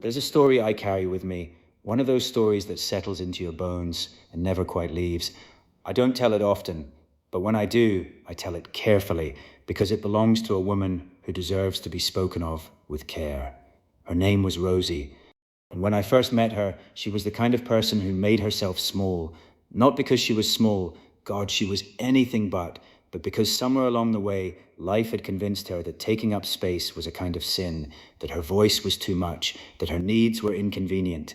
There's a story I carry with me, one of those stories that settles into your bones and never quite leaves. I don't tell it often, but when I do, I tell it carefully because it belongs to a woman who deserves to be spoken of with care. Her name was Rosie, and when I first met her, she was the kind of person who made herself small, not because she was small, God, she was anything but because somewhere along the way, life had convinced her that taking up space was a kind of sin, that her voice was too much, that her needs were inconvenient,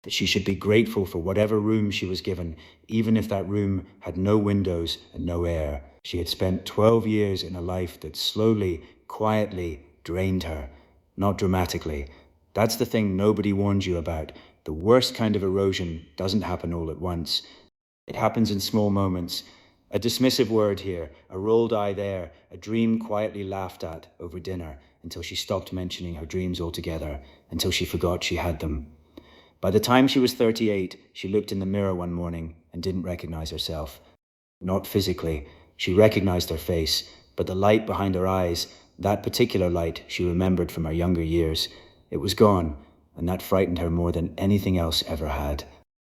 that she should be grateful for whatever room she was given, even if that room had no windows and no air. She had spent 12 years in a life that slowly, quietly drained her, not dramatically. That's the thing nobody warns you about. The worst kind of erosion doesn't happen all at once. It happens in small moments. A dismissive word here, a rolled eye there, a dream quietly laughed at over dinner until she stopped mentioning her dreams altogether, until she forgot she had them. By the time she was 38, she looked in the mirror one morning and didn't recognize herself. Not physically. She recognized her face, but the light behind her eyes, that particular light she remembered from her younger years, it was gone, and that frightened her more than anything else ever had.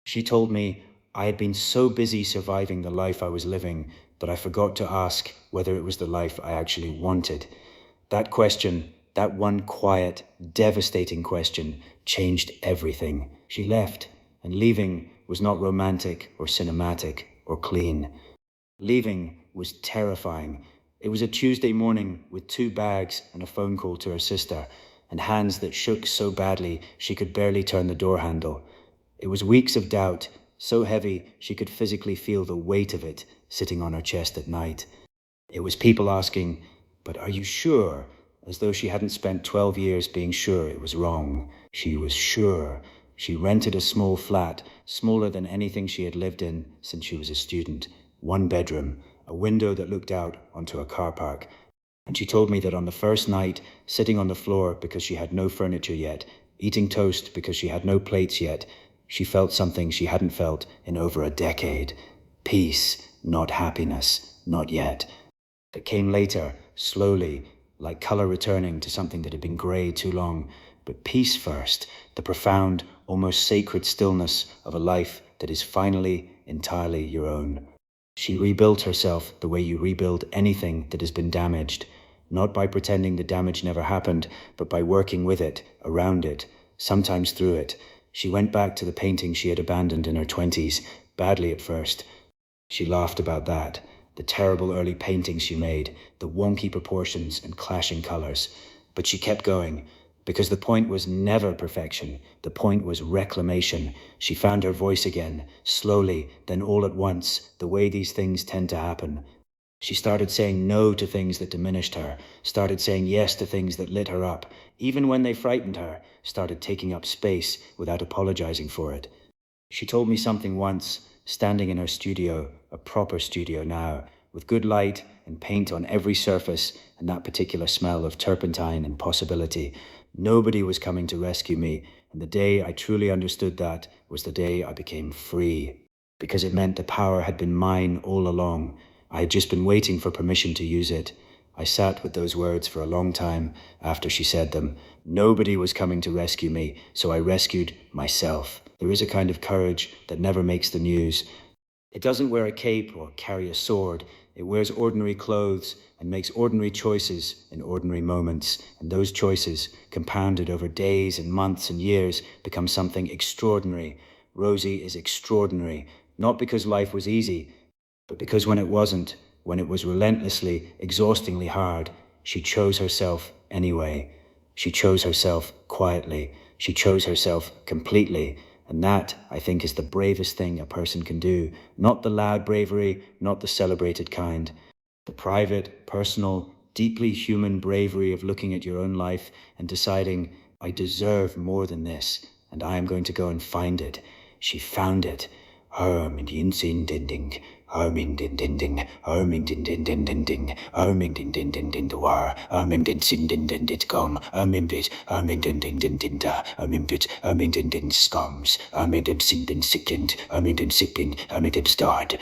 She told me, I had been so busy surviving the life I was living that I forgot to ask whether it was the life I actually wanted. That question, that one quiet, devastating question, changed everything. She left, and leaving was not romantic or cinematic or clean. Leaving was terrifying. It was a Tuesday morning with 2 bags and a phone call to her sister, and hands that shook so badly she could barely turn the door handle. It was weeks of doubt, so heavy she could physically feel the weight of it sitting on her chest at night. It was people asking, but are you sure? As though she hadn't spent 12 years being sure it was wrong. She was sure. She rented a small flat, smaller than anything she had lived in since she was a student. 1 bedroom, a window that looked out onto a car park. And she told me that on the first night, sitting on the floor because she had no furniture yet, eating toast because she had no plates yet, she felt something she hadn't felt in over a decade. Peace, not happiness, not yet. It came later, slowly, like color returning to something that had been grey too long. But peace first, the profound, almost sacred stillness of a life that is finally entirely your own. She rebuilt herself the way you rebuild anything that has been damaged, not by pretending the damage never happened, but by working with it, around it, sometimes through it. She went back to the painting she had abandoned in her 20s, badly at first. She laughed about that, the terrible early paintings she made, the wonky proportions and clashing colors. But she kept going, because the point was never perfection. The point was reclamation. She found her voice again, slowly, then all at once, the way these things tend to happen. She started saying no to things that diminished her, started saying yes to things that lit her up, even when they frightened her, started taking up space without apologizing for it. She told me something once, standing in her studio, a proper studio now, with good light and paint on every surface and that particular smell of turpentine and possibility. Nobody was coming to rescue me, and the day I truly understood that was the day I became free, because it meant the power had been mine all along. I had just been waiting for permission to use it. I sat with those words for a long time after she said them. Nobody was coming to rescue me, so I rescued myself. There is a kind of courage that never makes the news. It doesn't wear a cape or carry a sword. It wears ordinary clothes and makes ordinary choices in ordinary moments. And those choices, compounded over days and months and years, become something extraordinary. Rosie is extraordinary, not because life was easy, but because when it wasn't, when it was relentlessly, exhaustingly hard, she chose herself anyway. She chose herself quietly. She chose herself completely. And that, I think, is the bravest thing a person can do. Not the loud bravery, not the celebrated kind. The private, personal, deeply human bravery of looking at your own life and deciding, I deserve more than this, and I am going to go and find it. She found it. Ding, Arming din din din, arming din din din din din, arming din din din din war, arming din sin din din dit gum, arming bit, arming din din din din da, arming bit, arming din din scums, arming din sin din sickend, arming din sickend, arming din start,